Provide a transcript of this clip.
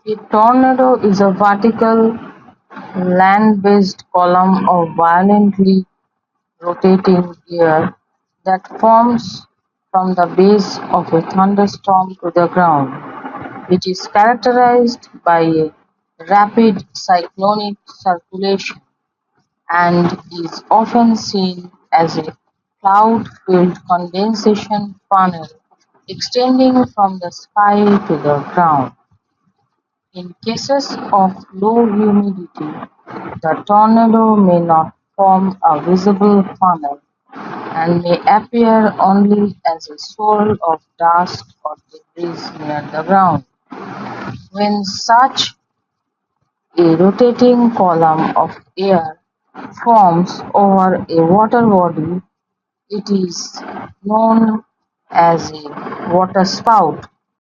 A tornado is a vertical, land-based column of violently rotating air that forms from the base of a thunderstorm to the ground. It is characterized by a rapid cyclonic circulation and is often seen as a cloud-filled condensation funnel extending from the sky to the ground. In cases of low humidity, the tornado may not form a visible funnel and may appear only as a swirl of dust or debris near the ground. When such a rotating column of air forms over a water body, it is known as a waterspout.